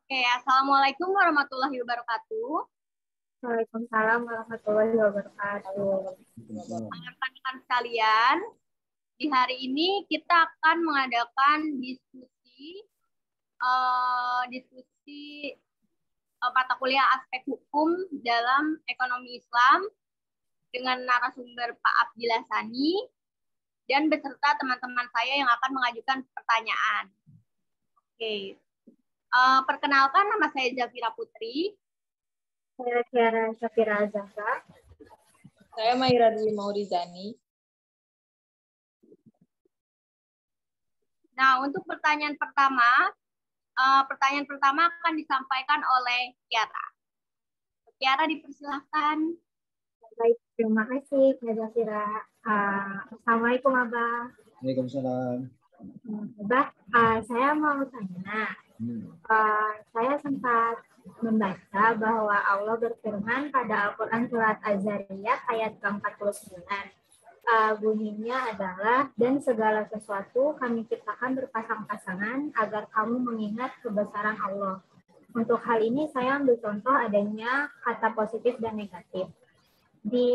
Oke, Assalamualaikum warahmatullahi wabarakatuh. Waalaikumsalam warahmatullahi wabarakatuh. Rekan-rekan sekalian, di hari ini kita akan mengadakan diskusi mata kuliah aspek hukum dalam ekonomi Islam dengan narasumber Pak Abdillah Sani dan beserta teman-teman saya yang akan mengajukan pertanyaan. Oke, perkenalkan, nama saya Zafira Putri. Saya Kiara Syafira Azahra. Saya Maira Dwi Maurizani. Nah, untuk pertanyaan pertama akan disampaikan oleh Kiara. Kiara, dipersilahkan. Baik, terima kasih Kak Zafira. Assalamualaikum Abah. Waalaikumsalam. Abah, saya mau tanya. Saya sempat membaca bahwa Allah berfirman pada Al-Quran surat Az-Zariyat ayat ke-49. Bunyinya adalah, dan segala sesuatu kami ciptakan berpasang-pasangan agar kamu mengingat kebesaran Allah. Untuk hal ini saya ambil contoh adanya kata positif dan negatif. Di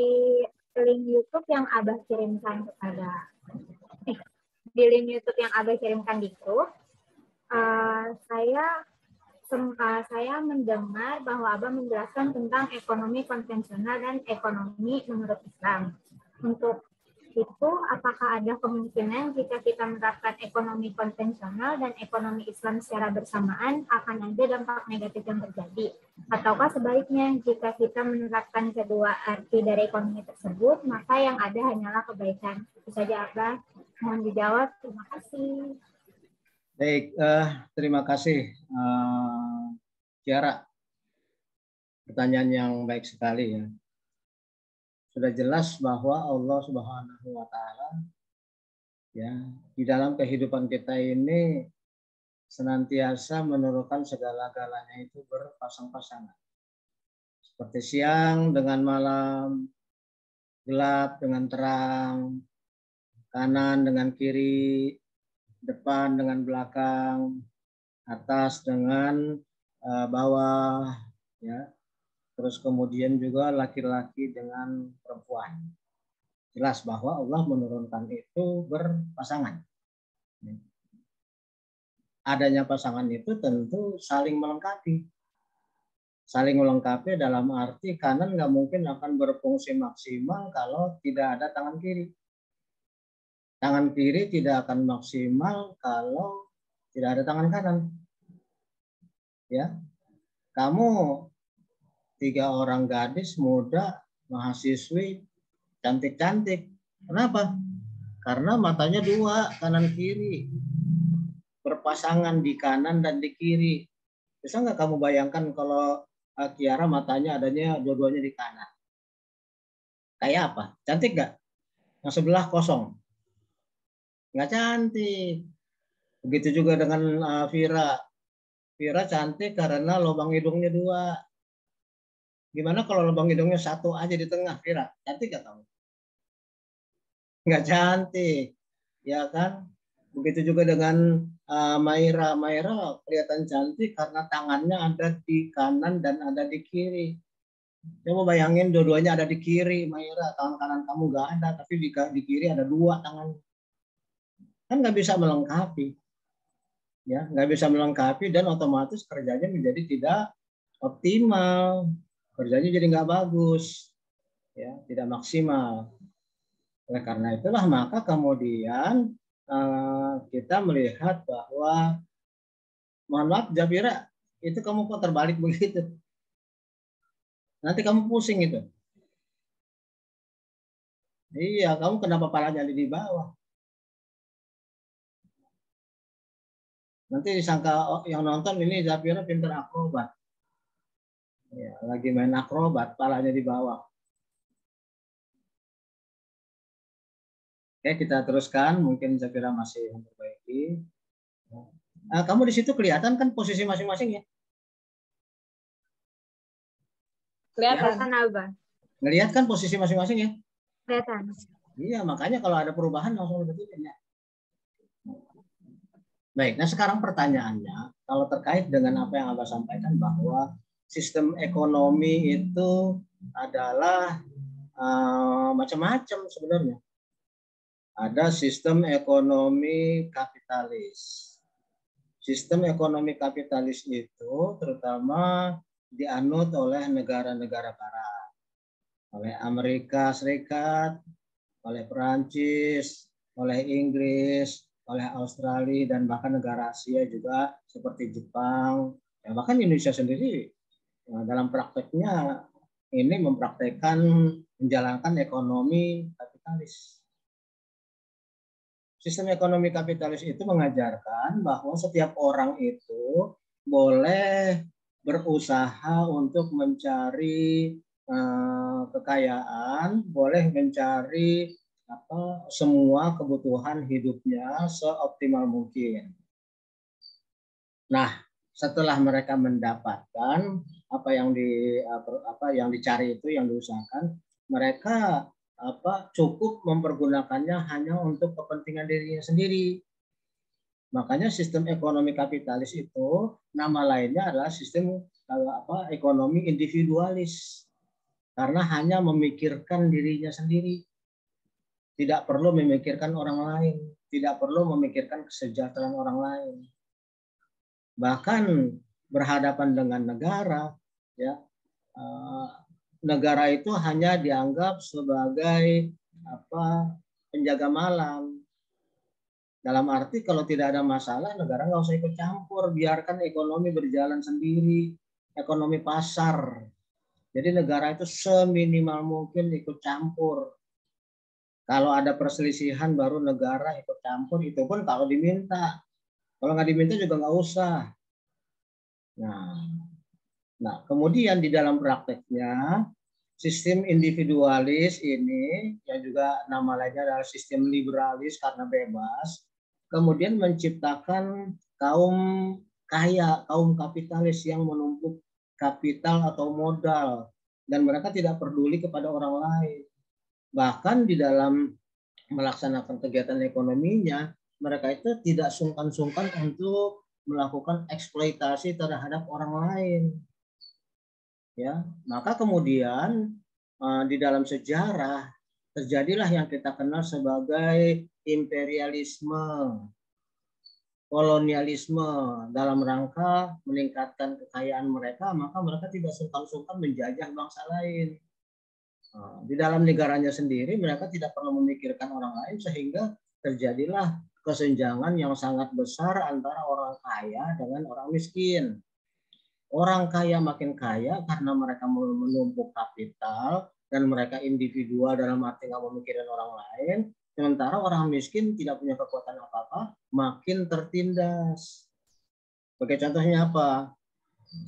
link YouTube yang Abah kirimkan di grup, saya mendengar bahwa Abah menjelaskan tentang ekonomi konvensional dan ekonomi menurut Islam. Untuk itu, apakah ada kemungkinan jika kita menerapkan ekonomi konvensional dan ekonomi Islam secara bersamaan akan ada dampak negatif yang terjadi? Ataukah sebaliknya, jika kita menerapkan kedua arti dari ekonomi tersebut, maka yang ada hanyalah kebaikan? Itu saja, Abah. Mohon dijawab. Terima kasih. Baik, terima kasih Kiara. Pertanyaan yang baik sekali ya. Sudah jelas bahwa Allah Subhanahu wa Ta'ala ya di dalam kehidupan kita ini senantiasa menurunkan segala-galanya itu berpasang-pasangan. Seperti siang dengan malam, gelap dengan terang, kanan dengan kiri, depan dengan belakang, atas dengan bawah, ya. Terus kemudian juga laki-laki dengan perempuan. Jelas bahwa Allah menurunkan itu berpasangan. Adanya pasangan itu tentu saling melengkapi. Saling melengkapi dalam arti kanan nggak mungkin akan berfungsi maksimal kalau tidak ada tangan kiri. Tangan kiri tidak akan maksimal kalau tidak ada tangan kanan. Ya, kamu 3 orang gadis muda, mahasiswi, cantik-cantik. Kenapa? Karena matanya 2, kanan kiri. Berpasangan di kanan dan di kiri. Bisa nggak kamu bayangkan kalau Kiara matanya adanya dua-duanya di kanan? Kayak apa? Cantik nggak? Yang sebelah kosong. Nggak cantik. Begitu juga dengan Vira. Vira cantik karena lubang hidungnya 2. Gimana kalau lubang hidungnya 1 aja di tengah, Vira? Cantik gak kamu? Nggak cantik, ya kan? Begitu juga dengan Maira. Maira kelihatan cantik karena tangannya ada di kanan dan ada di kiri. Coba bayangin dua-duanya ada di kiri, Maira. Tangan kanan kamu nggak ada, tapi di kiri ada 2 tangan. Kan nggak bisa melengkapi. Ya, nggak bisa melengkapi dan otomatis kerjanya menjadi tidak optimal. Kerjanya jadi nggak bagus, ya, tidak maksimal. Oleh karena itulah maka kemudian kita melihat bahwa, mohon maaf Zafira, itu kamu kok terbalik begitu? Nanti kamu pusing itu. Iya, kamu kenapa palanya di bawah? Nanti disangka yang nonton ini Zafira pintar akrobat. Ya, lagi main akrobat, palanya di bawah. Oke, kita teruskan. Mungkin Zafira masih memperbaiki. Kamu di situ kelihatan kan posisi masing-masing ya? Kelihatan, Abah. Ngelihat kan posisi masing-masing ya? Kelihatan. Iya, makanya kalau ada perubahan langsung betul ya. Baik, nah sekarang pertanyaannya, kalau terkait dengan apa yang Abah sampaikan bahwa sistem ekonomi itu adalah macam-macam sebenarnya. Ada sistem ekonomi kapitalis. Sistem ekonomi kapitalis itu terutama dianut oleh negara-negara barat, oleh Amerika Serikat, oleh Perancis, oleh Inggris, oleh Australia, dan bahkan negara Asia juga seperti Jepang, ya bahkan Indonesia sendiri dalam prakteknya ini mempraktekkan menjalankan ekonomi kapitalis. Sistem ekonomi kapitalis itu mengajarkan bahwa setiap orang itu boleh berusaha untuk mencari kekayaan, boleh mencari semua kebutuhan hidupnya seoptimal mungkin. Nah, setelah mereka mendapatkan apa yang dicari itu, yang diusahakan, mereka cukup mempergunakannya hanya untuk kepentingan dirinya sendiri. Makanya sistem ekonomi kapitalis itu nama lainnya adalah sistem ekonomi individualis, karena hanya memikirkan dirinya sendiri, tidak perlu memikirkan orang lain, tidak perlu memikirkan kesejahteraan orang lain. Bahkan berhadapan dengan negara, ya negara itu hanya dianggap sebagai penjaga malam. Dalam arti kalau tidak ada masalah, negara nggak usah ikut campur, biarkan ekonomi berjalan sendiri, ekonomi pasar. Jadi negara itu seminimal mungkin ikut campur. Kalau ada perselisihan baru negara ikut campur, itu pun kalau diminta. Kalau nggak diminta juga nggak usah. Nah, kemudian di dalam prakteknya sistem individualis ini, yang juga nama lainnya adalah sistem liberalis karena bebas, kemudian menciptakan kaum kaya, kaum kapitalis yang menumpuk kapital atau modal, dan mereka tidak peduli kepada orang lain. Bahkan di dalam melaksanakan kegiatan ekonominya, mereka itu tidak sungkan-sungkan untuk melakukan eksploitasi terhadap orang lain. Ya, maka kemudian di dalam sejarah terjadilah yang kita kenal sebagai imperialisme, kolonialisme dalam rangka meningkatkan kekayaan mereka, maka mereka tidak sungkan-sungkan menjajah bangsa lain. Di dalam negaranya sendiri mereka tidak perlu memikirkan orang lain, sehingga terjadilah kesenjangan yang sangat besar antara orang kaya dengan orang miskin. Orang kaya makin kaya karena mereka menumpuk kapital dan mereka individual dalam arti nggak memikirkan orang lain. Sementara orang miskin tidak punya kekuatan apa-apa, makin tertindas. Sebagai contohnya apa?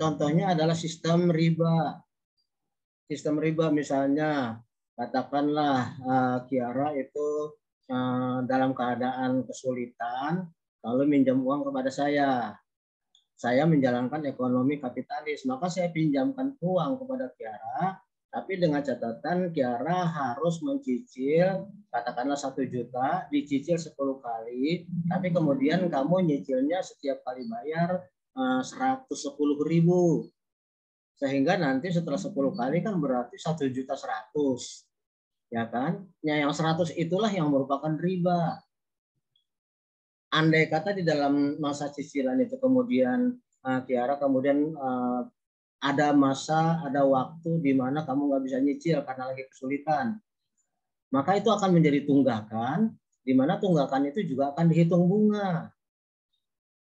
Contohnya adalah sistem riba. Sistem riba misalnya, katakanlah Kiara itu dalam keadaan kesulitan, lalu minjam uang kepada saya. Saya menjalankan ekonomi kapitalis, maka saya pinjamkan uang kepada Kiara, tapi dengan catatan Kiara harus mencicil, katakanlah 1 juta, dicicil 10 kali, tapi kemudian kamu nyicilnya setiap kali bayar 110.000. Sehingga nanti setelah 10 kali kan berarti 1.100.000. Ya kan? Ya, yang 100 itulah yang merupakan riba. Andai kata di dalam masa cicilan itu kemudian Kiara kemudian ada masa, ada waktu di mana kamu nggak bisa nyicil karena lagi kesulitan, maka itu akan menjadi tunggakan, di mana tunggakan itu juga akan dihitung bunga,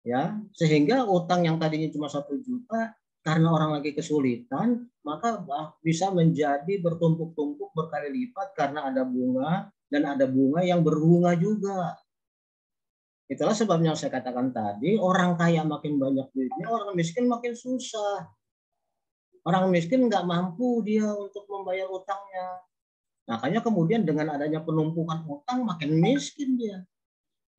ya, sehingga utang yang tadinya cuma 1 juta karena orang lagi kesulitan, maka bisa menjadi bertumpuk-tumpuk berkali lipat karena ada bunga, dan ada bunga yang berbunga juga. Itulah sebabnya saya katakan tadi, orang kaya makin banyak duitnya, orang miskin makin susah. Orang miskin nggak mampu dia untuk membayar utangnya. Makanya kemudian dengan adanya penumpukan utang makin miskin dia.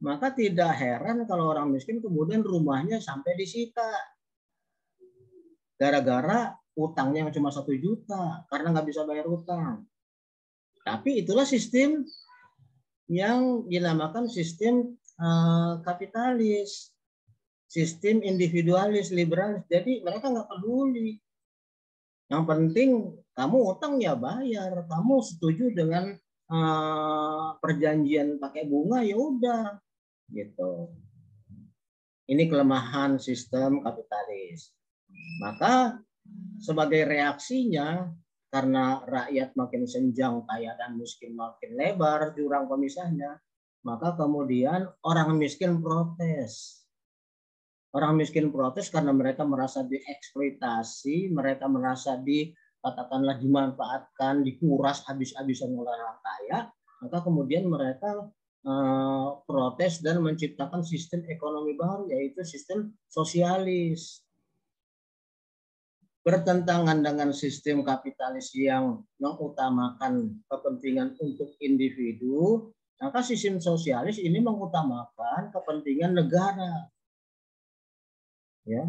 Maka tidak heran kalau orang miskin kemudian rumahnya sampai disita. Gara-gara utangnya yang cuma 1 juta, karena nggak bisa bayar utang. Tapi itulah sistem yang dinamakan sistem kapitalis. sistem individualis, liberalis. Jadi mereka nggak peduli. Yang penting kamu utang ya bayar, kamu setuju dengan perjanjian pakai bunga ya udah, gitu. Ini kelemahan sistem kapitalis. Maka sebagai reaksinya, karena rakyat makin senjang, kaya dan miskin makin lebar jurang pemisahnya, maka kemudian orang miskin protes. Orang miskin protes karena mereka merasa dieksploitasi, mereka merasa katakanlah dimanfaatkan, dikuras habis-habisan oleh orang kaya, maka kemudian mereka protes dan menciptakan sistem ekonomi baru, yaitu sistem sosialis. Bertentangan dengan sistem kapitalis yang mengutamakan kepentingan untuk individu, maka sistem sosialis ini mengutamakan kepentingan negara. Ya.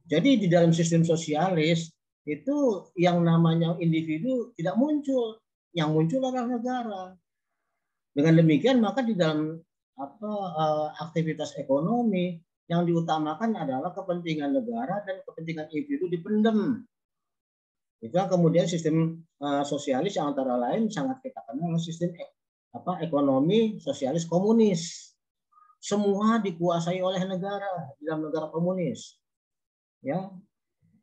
Jadi di dalam sistem sosialis itu yang namanya individu tidak muncul, yang muncul adalah negara. Dengan demikian maka di dalam aktivitas ekonomi yang diutamakan adalah kepentingan negara dan kepentingan individu dipendem. Itu kemudian sistem sosialis yang antara lain sangat kita kenal sistem ekonomi sosialis komunis. Semua dikuasai oleh negara di dalam negara komunis. Ya,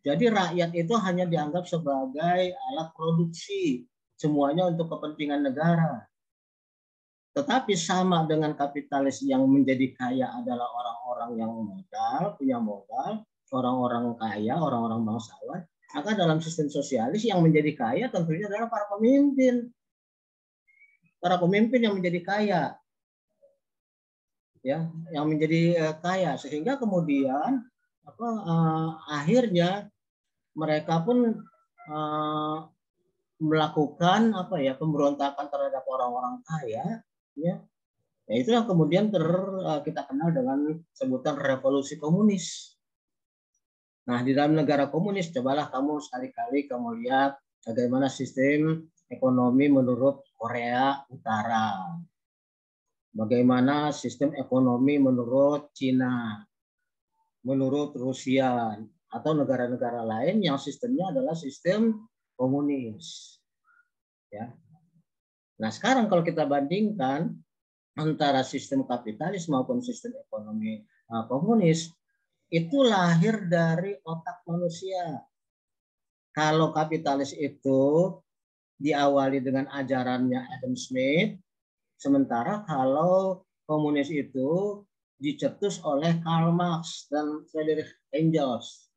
jadi rakyat itu hanya dianggap sebagai alat produksi, semuanya untuk kepentingan negara. Tetapi sama dengan kapitalis yang menjadi kaya adalah orang-orang yang modal, punya modal, orang-orang kaya, orang-orang bangsawan. Maka dalam sistem sosialis yang menjadi kaya tentunya adalah para pemimpin. Para pemimpin yang menjadi kaya. Ya, yang menjadi kaya, sehingga kemudian akhirnya mereka pun melakukan pemberontakan terhadap orang-orang kaya, ya. Ya itulah kemudian kita kenal dengan sebutan revolusi komunis. Nah, di dalam negara komunis cobalah kamu sekali-kali kamu lihat bagaimana sistem ekonomi menurut Korea Utara. Bagaimana sistem ekonomi menurut Cina, menurut Rusia, atau negara-negara lain yang sistemnya adalah sistem komunis. Ya. Nah, sekarang kalau kita bandingkan antara sistem kapitalis maupun sistem ekonomi komunis, itu lahir dari otak manusia. Kalau kapitalis itu diawali dengan ajarannya Adam Smith, sementara kalau komunis itu dicetus oleh Karl Marx dan Friedrich Engels.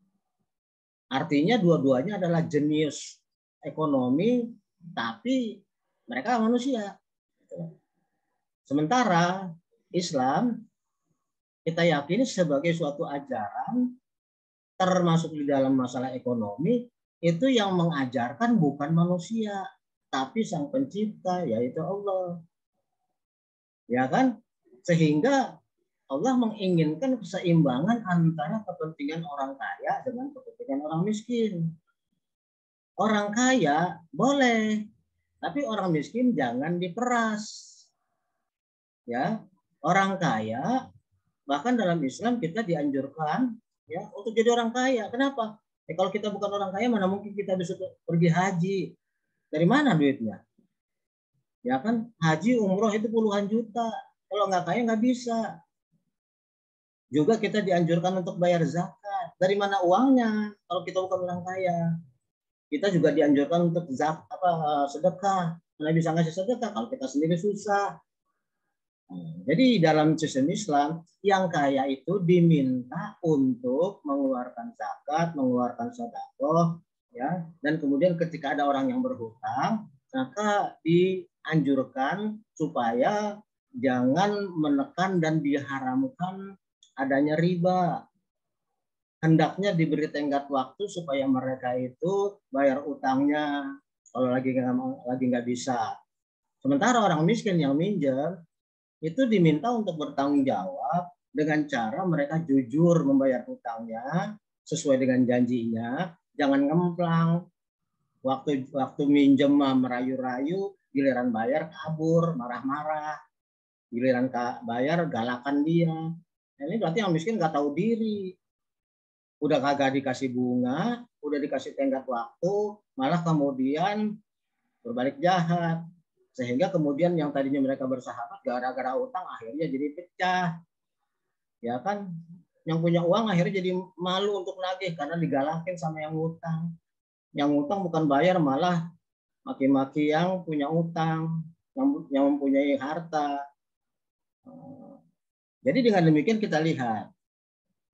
Artinya dua-duanya adalah jenius ekonomi, tapi mereka manusia. Sementara Islam kita yakini sebagai suatu ajaran termasuk di dalam masalah ekonomi itu yang mengajarkan bukan manusia, tapi Sang Pencipta, yaitu Allah. Ya kan? Sehingga Allah menginginkan keseimbangan antara kepentingan orang kaya dengan kepentingan orang miskin. Orang kaya boleh, tapi orang miskin jangan diperas. Ya, orang kaya bahkan dalam Islam kita dianjurkan ya untuk jadi orang kaya. Kenapa? Kalau kita bukan orang kaya mana mungkin kita bisa pergi haji? Dari mana duitnya? Ya kan, haji umroh itu puluhan juta. Kalau nggak kaya nggak bisa. Juga kita dianjurkan untuk bayar zakat. Dari mana uangnya? Kalau kita bukan orang kaya. Kita juga dianjurkan untuk sedekah. Mana bisa ngasih sedekah kalau kita sendiri susah. Jadi dalam sistem Islam, yang kaya itu diminta untuk mengeluarkan zakat, mengeluarkan sedekah, ya. Dan kemudian ketika ada orang yang berhutang, maka dianjurkan supaya jangan menekan dan diharamkan adanya riba. Hendaknya diberi tenggat waktu supaya mereka itu bayar utangnya kalau lagi nggak bisa. Sementara orang miskin yang minjem itu diminta untuk bertanggung jawab dengan cara mereka jujur membayar hutangnya sesuai dengan janjinya, jangan ngemplang. Waktu minjem merayu-rayu, giliran bayar kabur, marah-marah. Giliran bayar galakan dia. Ini berarti yang miskin nggak tahu diri. Udah kagak dikasih bunga, udah dikasih tenggat waktu, malah kemudian berbalik jahat. Sehingga kemudian yang tadinya mereka bersahabat gara-gara utang akhirnya jadi pecah. Ya kan? Yang punya uang akhirnya jadi malu untuk nagih karena digalakin sama yang ngutang. Yang ngutang bukan bayar, malah maki-maki yang punya utang, yang mempunyai harta. Jadi dengan demikian kita lihat,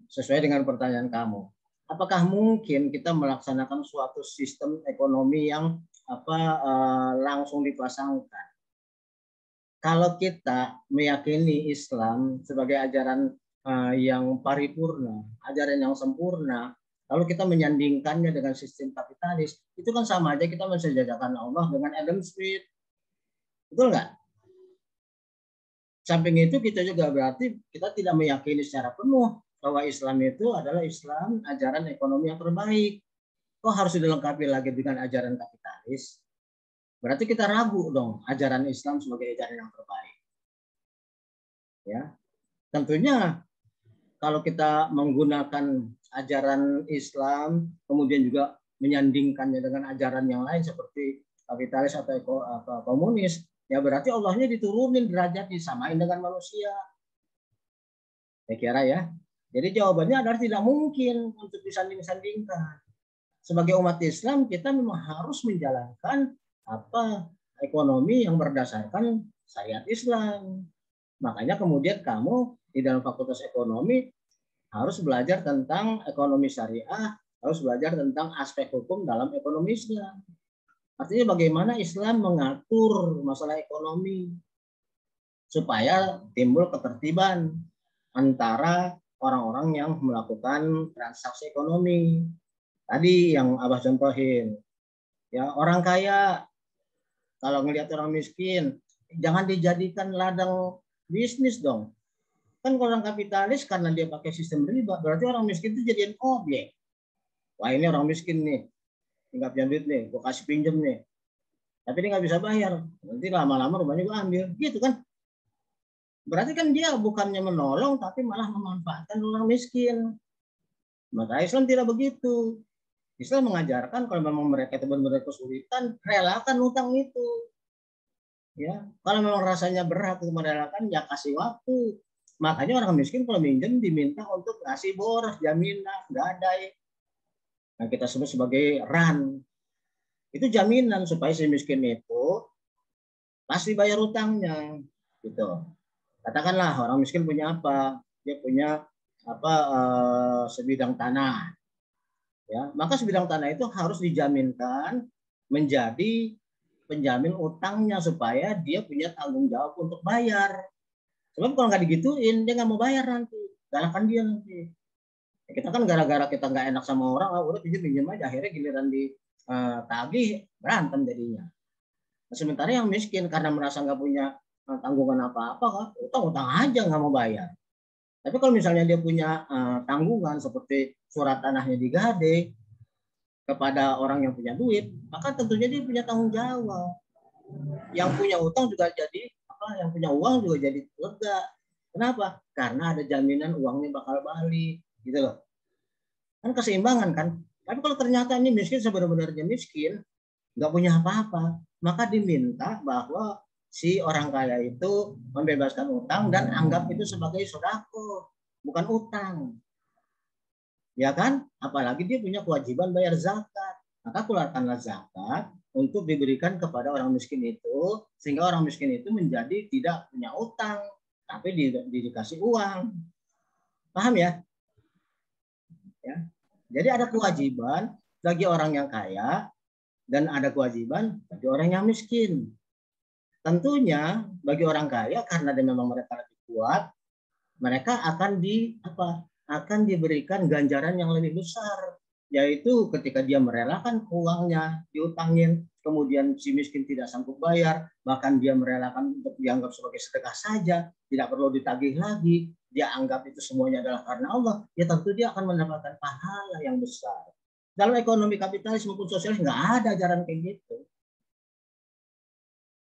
sesuai dengan pertanyaan kamu, apakah mungkin kita melaksanakan suatu sistem ekonomi yang langsung dipasangkan? Kalau kita meyakini Islam sebagai ajaran yang paripurna, ajaran yang sempurna, lalu kita menyandingkannya dengan sistem kapitalis, itu kan sama aja kita mensejajarkan Allah dengan Adam Smith. Betul nggak? Samping itu kita juga berarti kita tidak meyakini secara penuh bahwa Islam itu adalah Islam ajaran ekonomi yang terbaik. Kok harus dilengkapi lagi dengan ajaran kapitalis? Berarti kita ragu dong ajaran Islam sebagai ajaran yang terbaik. Ya, tentunya kalau kita menggunakan ajaran Islam kemudian juga menyandingkannya dengan ajaran yang lain seperti kapitalis atau komunis, ya berarti Allahnya diturunin derajat disamain dengan manusia. Saya kira ya. Jadi jawabannya adalah tidak mungkin untuk disanding-sandingkan. Sebagai umat Islam kita memang harus menjalankan ekonomi yang berdasarkan syariat Islam. Makanya kemudian kamu di dalam Fakultas Ekonomi harus belajar tentang ekonomi syariah, harus belajar tentang aspek hukum dalam ekonomi Islam. Artinya bagaimana Islam mengatur masalah ekonomi supaya timbul ketertiban antara orang-orang yang melakukan transaksi ekonomi. Tadi yang Abah contohin, ya orang kaya kalau ngelihat orang miskin jangan dijadikan ladang bisnis dong. Kan kalau orang kapitalis karena dia pakai sistem riba, berarti orang miskin itu jadiin objek. Wah ini orang miskin nih, nggak punya duit nih, gue kasih pinjem nih. Tapi dia nggak bisa bayar, nanti lama-lama rumahnya gue ambil, gitu kan? Berarti kan dia bukannya menolong, tapi malah memanfaatkan orang miskin. Maka Islam tidak begitu. Islam mengajarkan kalau memang mereka itu benar-benar kesulitan, relakan utang itu. Ya, kalau memang rasanya berat untuk merelakan, ya kasih waktu. Makanya orang miskin kalau minjem diminta untuk ngasih boros, jaminan, gadai. Nah, kita sebut sebagai ran. Itu jaminan supaya si miskin itu pasti bayar utangnya, gitu. Katakanlah orang miskin punya apa? Dia punya sebidang tanah. Ya, maka sebidang tanah itu harus dijaminkan menjadi penjamin utangnya supaya dia punya tanggung jawab untuk bayar. Sebab kalau nggak digituin dia nggak mau bayar nanti, galakan dia nanti. Ya, kita kan gara-gara kita nggak enak sama orang, udah pinjam aja, akhirnya giliran ditagih berantem jadinya. Nah, sementara yang miskin karena merasa nggak punya tanggungan apa-apa, utang aja nggak mau bayar. Tapi kalau misalnya dia punya tanggungan seperti surat tanahnya digade kepada orang yang punya duit, maka tentunya dia punya tanggung jawab. Yang punya utang juga jadi yang punya uang juga jadi lega. Kenapa? Karena ada jaminan uangnya bakal balik, gitu loh. Kan keseimbangan kan. Tapi kalau ternyata ini miskin sebenarnya miskin, nggak punya apa-apa, maka diminta bahwa si orang kaya itu membebaskan utang dan anggap itu sebagai sodako, bukan utang. Ya kan? Apalagi dia punya kewajiban bayar zakat. Maka keluarkanlah zakat untuk diberikan kepada orang miskin itu, sehingga orang miskin itu menjadi tidak punya utang, tapi dikasih uang. Paham ya? Ya. Jadi ada kewajiban bagi orang yang kaya dan ada kewajiban bagi orang yang miskin. Tentunya bagi orang kaya karena memang mereka lebih kuat, mereka akan diberikan ganjaran yang lebih besar, yaitu ketika dia merelakan uangnya diutangin, kemudian si miskin tidak sanggup bayar, bahkan dia merelakan untuk dianggap sebagai sedekah saja, tidak perlu ditagih lagi, dia anggap itu semuanya adalah karena Allah, ya tentu dia akan mendapatkan pahala yang besar. Dalam ekonomi kapitalis maupun sosialis nggak ada ajaran kayak gitu.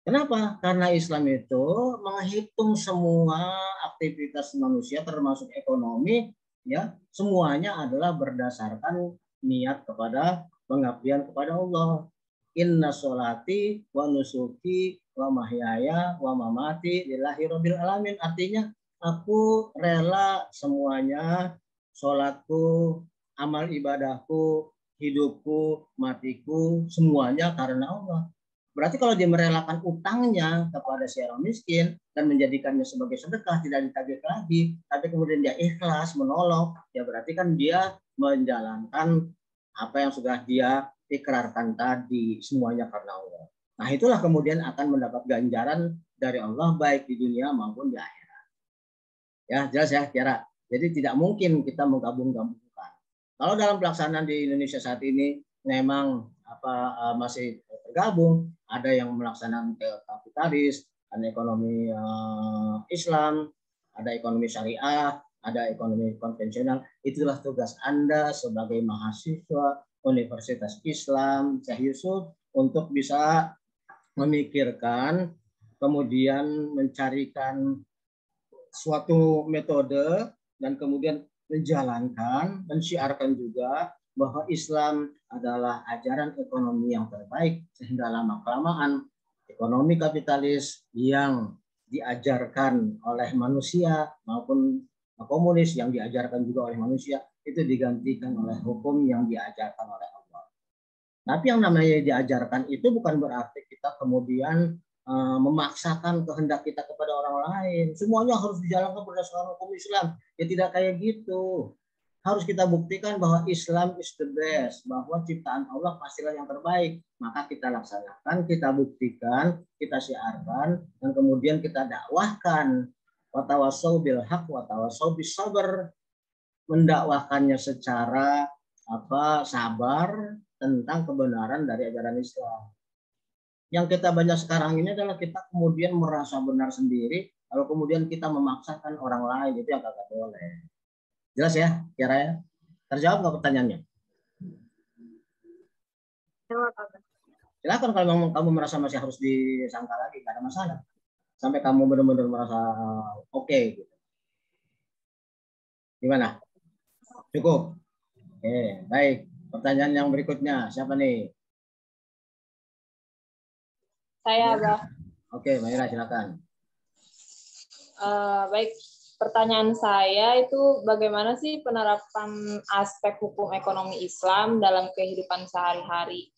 Kenapa? Karena Islam itu menghitung semua aktivitas manusia termasuk ekonomi, ya, semuanya adalah berdasarkan niat kepada pengabdian kepada Allah. Inna sholati wa nusuki wa mahyaya wa mamati lillahi rabbil alamin. Artinya aku rela semuanya, sholatku, amal ibadahku, hidupku, matiku, semuanya karena Allah. Berarti kalau dia merelakan utangnya kepada si orang miskin dan menjadikannya sebagai sedekah, tidak ditagih lagi, tapi kemudian dia ikhlas menolong, ya berarti kan dia menjalankan apa yang sudah dia ikrarkan tadi, semuanya karena Allah. Nah, itulah kemudian akan mendapat ganjaran dari Allah baik di dunia maupun di akhirat. Ya, jelas ya, Tiara. Jadi tidak mungkin kita menggabung-gabungkan. Kalau dalam pelaksanaan di Indonesia saat ini memang masih tergabung, ada yang melaksanakan kapitalis, ada ekonomi Islam, ada ekonomi syariah, ada ekonomi konvensional. Itulah tugas Anda sebagai mahasiswa Universitas Islam Syekh Yusuf untuk bisa memikirkan, kemudian mencarikan suatu metode dan kemudian menjalankan, mensyiarkan juga bahwa Islam adalah ajaran ekonomi yang terbaik, sehingga lama-kelamaan ekonomi kapitalis yang diajarkan oleh manusia maupun komunis yang diajarkan juga oleh manusia itu digantikan oleh hukum yang diajarkan oleh Allah. Tapi yang namanya diajarkan itu bukan berarti kita kemudian memaksakan kehendak kita kepada orang lain. Semuanya harus dijalankan berdasarkan hukum Islam. Ya tidak kayak gitu. Harus kita buktikan bahwa Islam is the best, bahwa ciptaan Allah pastilah yang terbaik. Maka kita laksanakan, kita buktikan, kita syiarkan, dan kemudian kita dakwahkan. Watawasau bil haq, watawasau bis sabr. Mendakwahkannya secara sabar tentang kebenaran dari ajaran Islam. Yang kita banyak sekarang ini adalah kita kemudian merasa benar sendiri, lalu kemudian kita memaksakan orang lain, itu yang kagak boleh. Jelas ya, Tiara ya? Terjawab nggak pertanyaannya? Silakan kalau memang kamu merasa masih harus disangka lagi, nggak ada masalah. Sampai kamu benar-benar merasa oke. Gitu. Gimana? Cukup? Oke, baik. Pertanyaan yang berikutnya, siapa nih? Saya, Abah. Oke, Maira, silakan. Baik, pertanyaan saya itu bagaimana sih penerapan aspek hukum ekonomi Islam dalam kehidupan sehari-hari?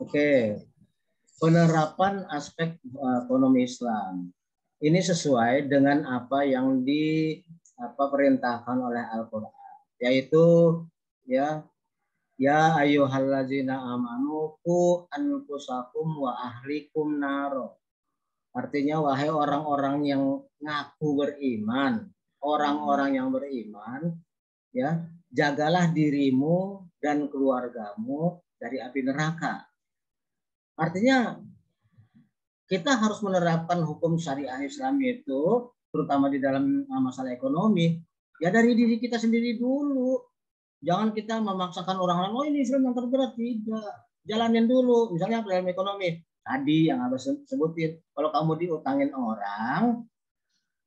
Oke, penerapan aspek ekonomi Islam ini sesuai dengan apa yang diperintahkan oleh Al-Quran, yaitu ya ayyuhallazina amanu qu anfusakum wa ahlikum naro. Artinya wahai orang-orang yang ngaku beriman, orang-orang yang beriman, ya, jagalah dirimu dan keluargamu dari api neraka. Artinya kita harus menerapkan hukum syariah Islam itu terutama di dalam masalah ekonomi ya dari diri kita sendiri dulu. Jangan kita memaksakan orang lain, oh ini Islam yang terberat, tidak. Jalanin dulu, misalnya dalam ekonomi. Tadi yang Abah sebutin, kalau kamu diutangin orang,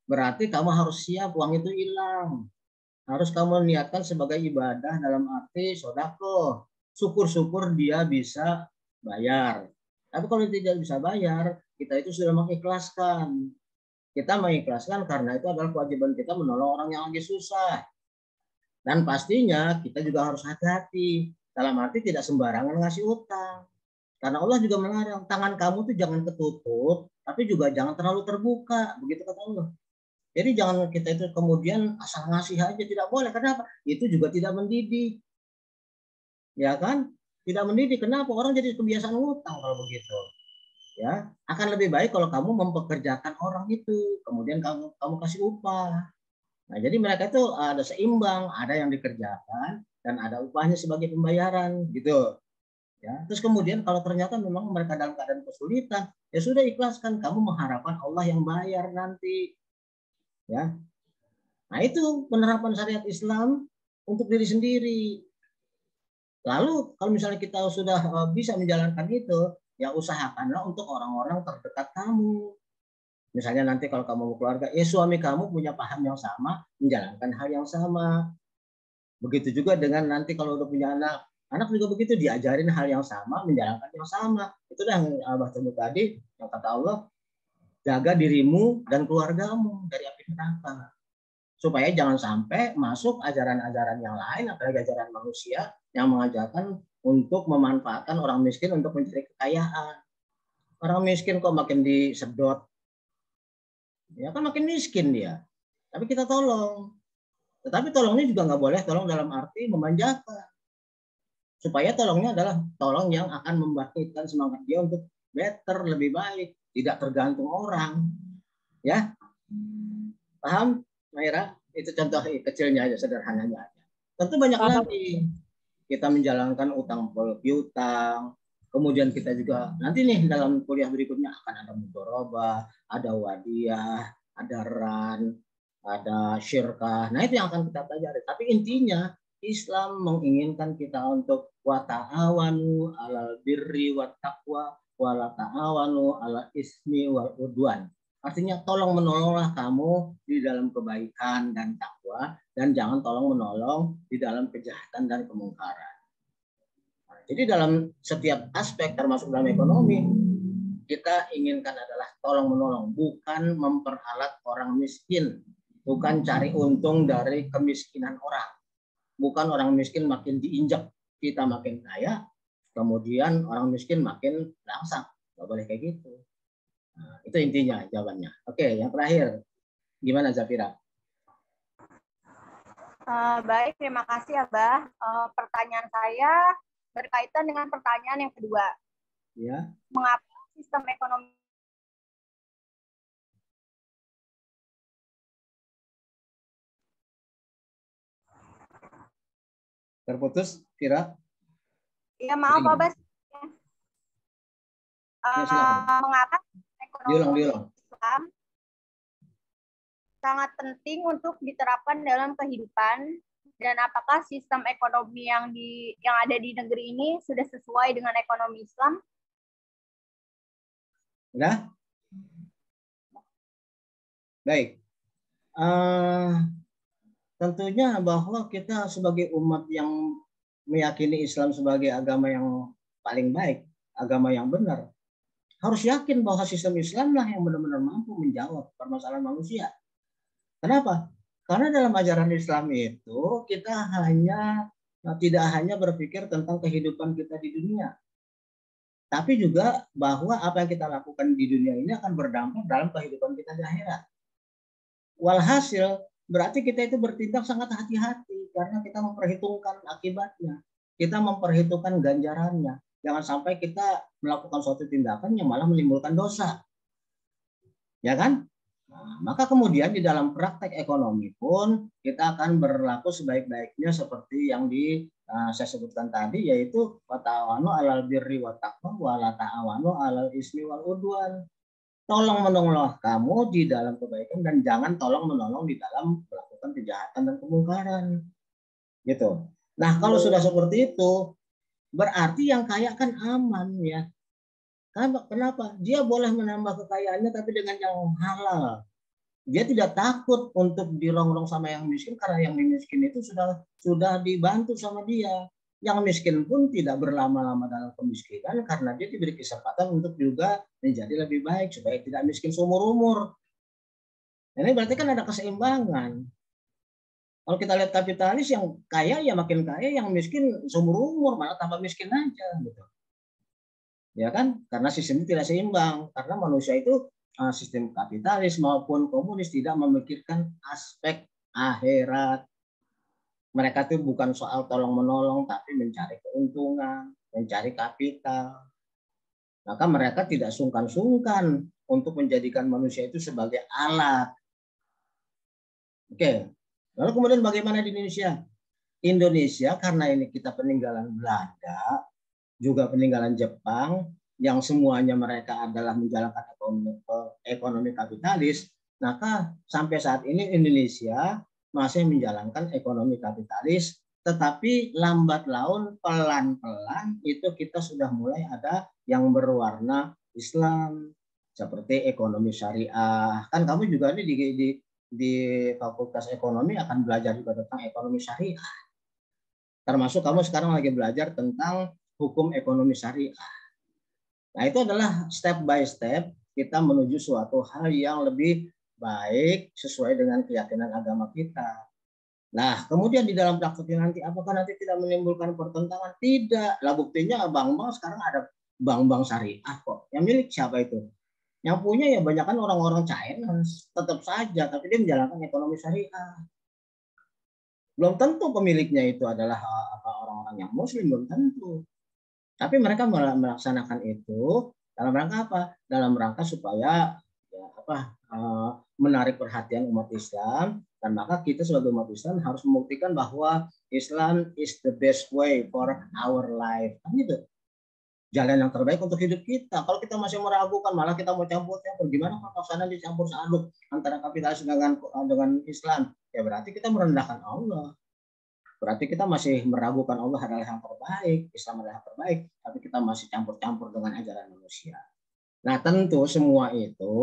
berarti kamu harus siap uang itu hilang. Harus kamu niatkan sebagai ibadah dalam arti sodako. Syukur-syukur dia bisa bayar. Tapi kalau tidak bisa bayar, kita itu sudah mengikhlaskan. Kita mengikhlaskan karena itu adalah kewajiban kita menolong orang yang lagi susah. Dan pastinya kita juga harus hati-hati. Dalam arti tidak sembarangan ngasih utang. Karena Allah juga melarang, tangan kamu tuh jangan ketutup, tapi juga jangan terlalu terbuka. Begitu kata Allah. Jadi jangan kita itu kemudian asal ngasih aja, tidak boleh. Kenapa? Itu juga tidak mendidik. Ya kan? Tidak mendidik. Kenapa? Orang jadi kebiasaan utang kalau begitu. Ya, akan lebih baik kalau kamu mempekerjakan orang itu, kemudian kamu kasih upah. Nah, jadi mereka itu ada seimbang, ada yang dikerjakan dan ada upahnya sebagai pembayaran, gitu. Ya, terus kemudian kalau ternyata memang mereka dalam keadaan kesulitan, ya sudah ikhlaskan, kamu mengharapkan Allah yang bayar nanti. Ya. Nah, itu penerapan syariat Islam untuk diri sendiri. Lalu kalau misalnya kita sudah bisa menjalankan itu, ya usahakanlah untuk orang-orang terdekat kamu. Misalnya nanti kalau kamu berkeluarga, ya suami kamu punya paham yang sama, menjalankan hal yang sama. Begitu juga dengan nanti kalau udah punya anak, anak juga begitu, diajarin hal yang sama, menjalankan yang sama. Itulah yang Abah sebut tadi, yang kata Allah, jaga dirimu dan keluargamu dari api neraka. Supaya jangan sampai masuk ajaran-ajaran yang lain, apalagi ajaran manusia yang mengajarkan untuk memanfaatkan orang miskin untuk mencari kekayaan. Orang miskin kok makin disedot, ya kan makin miskin dia. Tapi kita tolong. Tetapi tolongnya juga nggak boleh tolong dalam arti memanjakan. Supaya tolongnya adalah tolong yang akan membangkitkan semangat dia untuk better, lebih baik, tidak tergantung orang. Ya, paham, Maira? Itu contoh kecilnya aja, sederhananya aja. Tentu banyak lagi. Kita menjalankan utang piutang, kemudian kita juga nanti nih dalam kuliah berikutnya akan ada mudharabah, ada wadiyah, ada ran, ada syirkah. Nah itu yang akan kita pelajari. Tapi intinya Islam menginginkan kita untuk wa ta'awanu 'alal birri wat taqwa wa la ta'awanu 'alal ismi wal udwan. Artinya tolong menolonglah kamu di dalam kebaikan dan takwa, dan jangan tolong menolong di dalam kejahatan dan kemungkaran. Nah, jadi dalam setiap aspek termasuk dalam ekonomi, kita inginkan adalah tolong menolong, bukan memperalat orang miskin, bukan cari untung dari kemiskinan orang. Bukan orang miskin makin diinjak, kita makin kaya, kemudian orang miskin makin langsat. Nggak boleh kayak gitu. Nah, itu intinya jawabannya. Oke, yang terakhir. Gimana Zafira? Baik, terima kasih Abah. Pertanyaan saya berkaitan dengan pertanyaan yang kedua. Ya. Mengapa sistem ekonomi Terputus, Kira? Ya maaf Abah. Mengapa ekonomi Islam sangat penting untuk diterapkan dalam kehidupan, dan apakah sistem ekonomi yang ada di negeri ini sudah sesuai dengan ekonomi Islam? Udah? Baik. Tentunya bahwa kita sebagai umat yang meyakini Islam sebagai agama yang paling baik, agama yang benar, harus yakin bahwa sistem Islam lah yang benar-benar mampu menjawab permasalahan manusia. Kenapa? Karena dalam ajaran Islam itu kita tidak hanya berpikir tentang kehidupan kita di dunia, tapi juga bahwa apa yang kita lakukan di dunia ini akan berdampak dalam kehidupan kita di akhirat. Walhasil berarti kita itu bertindak sangat hati-hati karena kita memperhitungkan akibatnya, kita memperhitungkan ganjarannya. Jangan sampai kita melakukan suatu tindakan yang malah menimbulkan dosa. Ya kan? Nah, maka kemudian di dalam praktek ekonomi pun kita akan berlaku sebaik-baiknya seperti yang saya sebutkan tadi, yaitu wa ta'awanu 'alal birri wat taqwa wa la ta'awanu 'alal ismi wal udwan. Tolong menolong kamu di dalam kebaikan dan jangan tolong menolong di dalam melakukan kejahatan dan kemungkaran. Gitu. Nah, kalau sudah seperti itu, berarti yang kaya kan aman ya. Kenapa? Dia boleh menambah kekayaannya tapi dengan yang halal. Dia tidak takut untuk dirongrong sama yang miskin karena yang miskin itu sudah dibantu sama dia. Yang miskin pun tidak berlama-lama dalam kemiskinan karena dia diberi kesempatan untuk juga menjadi lebih baik supaya tidak miskin seumur umur. Ini berarti kan ada keseimbangan. Kalau kita lihat kapitalis, yang kaya ya makin kaya, yang miskin seumur umur malah tambah miskin aja gitu. Ya kan? Karena sistemnya tidak seimbang. Karena manusia itu sistem kapitalis maupun komunis tidak memikirkan aspek akhirat. Mereka itu bukan soal tolong-menolong, tapi mencari keuntungan, mencari kapital. Maka mereka tidak sungkan-sungkan untuk menjadikan manusia itu sebagai alat. Oke. Lalu kemudian bagaimana di Indonesia? Indonesia karena ini kita peninggalan Belanda, juga peninggalan Jepang, yang semuanya mereka adalah menjalankan ekonomi kapitalis, maka sampai saat ini Indonesia masih menjalankan ekonomi kapitalis, tetapi lambat laun pelan-pelan itu kita sudah mulai ada yang berwarna Islam seperti ekonomi syariah. Kan kamu juga ini di Fakultas Ekonomi akan belajar juga tentang ekonomi syariah. Termasuk kamu sekarang lagi belajar tentang hukum ekonomi syariah. Nah, itu adalah step by step kita menuju suatu hal yang lebih baik sesuai dengan keyakinan agama kita. Nah, kemudian di dalam prakteknya nanti, apakah nanti tidak menimbulkan pertentangan? Tidak. Lah buktinya bank-bank sekarang ada bank-bank syariah kok. Yang milik siapa itu? Yang punya ya banyak kan orang-orang China, tetap saja, tapi dia menjalankan ekonomi syariah. Belum tentu pemiliknya itu adalah orang-orang yang Muslim, belum tentu. Tapi mereka melaksanakan itu dalam rangka apa? Dalam rangka supaya menarik perhatian umat Islam, dan maka kita sebagai umat Islam harus membuktikan bahwa Islam is the best way for our life. Kan gitu. Jalan yang terbaik untuk hidup kita. Kalau kita masih meragukan, malah kita mau campur-campur, gimana kalau sana dicampur aduk antara kapitalis dengan Islam? Ya berarti kita merendahkan Allah. Berarti kita masih meragukan Allah adalah yang terbaik, Islam adalah yang terbaik, tapi kita masih campur-campur dengan ajaran manusia. Nah, tentu semua itu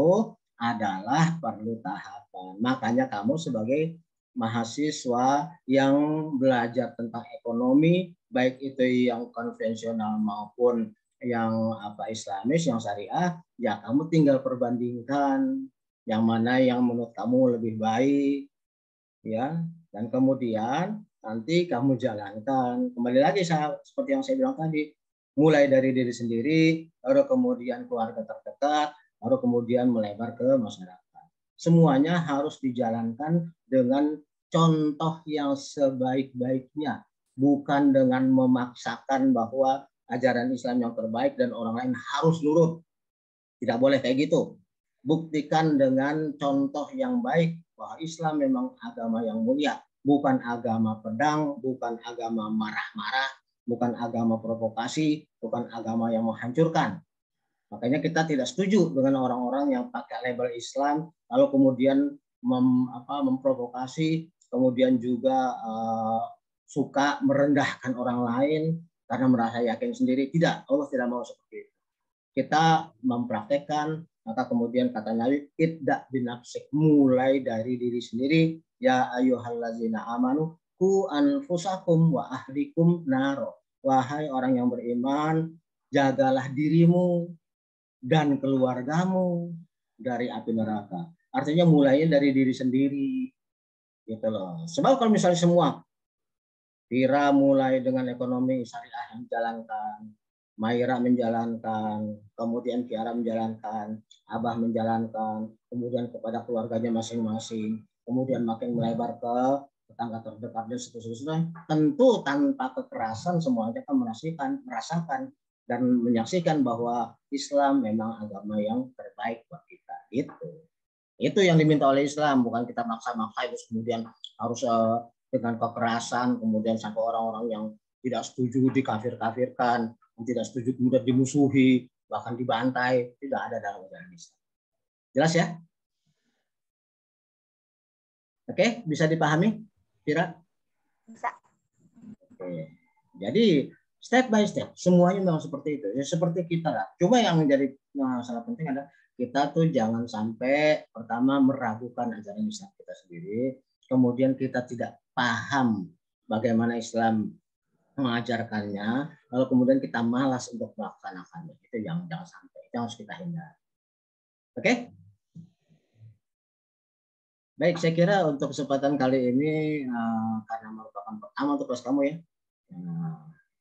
adalah perlu tahapan. Makanya kamu sebagai mahasiswa yang belajar tentang ekonomi, baik itu yang konvensional maupun yang Islamis, yang syariah, ya kamu tinggal perbandingkan yang mana yang menurut kamu lebih baik, ya. Dan kemudian nanti kamu jalankan. Kembali lagi seperti yang saya bilang tadi, mulai dari diri sendiri, baru kemudian keluarga terdekat, baru kemudian melebar ke masyarakat. Semuanya harus dijalankan dengan contoh yang sebaik-baiknya, bukan dengan memaksakan bahwa ajaran Islam yang terbaik dan orang lain harus nurut. Tidak boleh kayak gitu. Buktikan dengan contoh yang baik bahwa Islam memang agama yang mulia, bukan agama pedang, bukan agama marah-marah, bukan agama provokasi, bukan agama yang menghancurkan. Makanya kita tidak setuju dengan orang-orang yang pakai label Islam lalu kemudian memprovokasi, kemudian juga suka merendahkan orang lain karena merasa yakin sendiri. Tidak, Allah tidak mau seperti itu. Kita mempraktekkan, maka kemudian kata Nabi, idda binafsik, mulai dari diri sendiri. Ya ayyuhallazina amanu ku anfusakum wa ahlikum naro. Wahai orang yang beriman, jagalah dirimu dan keluargamu dari api neraka. Artinya mulainya dari diri sendiri. Gitu loh. Sebab kalau misalnya semua, Tira mulai dengan ekonomi syariah yang dijalankan, Maira menjalankan, kemudian Kiara menjalankan, Abah menjalankan, kemudian kepada keluarganya masing-masing, kemudian makin melebar ke tetangga terdekat dan seterusnya. Tentu tanpa kekerasan semuanya akan merasakan dan menyaksikan bahwa Islam memang agama yang terbaik buat kita. Itu yang diminta oleh Islam, bukan kita maksa-maksa terus kemudian harus dengan kekerasan, kemudian sampai orang-orang yang tidak setuju dikafir-kafirkan, yang tidak setuju kemudian dimusuhi, bahkan dibantai. Tidak ada dalam ajaran Islam. Jelas ya? Oke, bisa dipahami, Tira? Bisa. Oke. Jadi step by step, semuanya memang seperti itu. Ya, seperti kita lah. Cuma yang menjadi masalah penting adalah kita tuh jangan sampai pertama meragukan ajaran Islam kita sendiri, kemudian kita tidak paham bagaimana Islam mengajarkannya, lalu kemudian kita malas untuk melaksanakannya. Itu jangan sampai. Itu harus kita hindari. Oke? Baik, saya kira untuk kesempatan kali ini karena merupakan pertama untuk kelas kamu ya.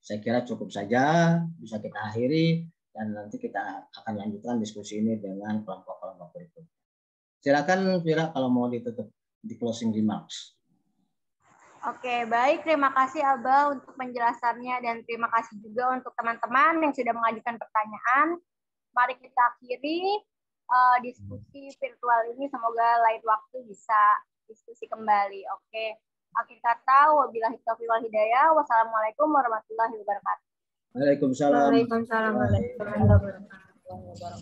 Saya kira cukup saja, bisa kita akhiri dan nanti kita akan lanjutkan diskusi ini dengan kelompok-kelompok berikutnya. Silakan Vira kalau mau ditutup di closing remarks. Oke, baik. Terima kasih Abah untuk penjelasannya dan terima kasih juga untuk teman-teman yang sudah mengajukan pertanyaan. Mari kita akhiri diskusi virtual ini. Semoga lain waktu bisa diskusi kembali. Oke. Akhir kata, wabillahi taufiq wal hidayah. Wassalamualaikum warahmatullahi wabarakatuh. Waalaikumsalam. Waalaikumsalam warahmatullahi wabarakatuh.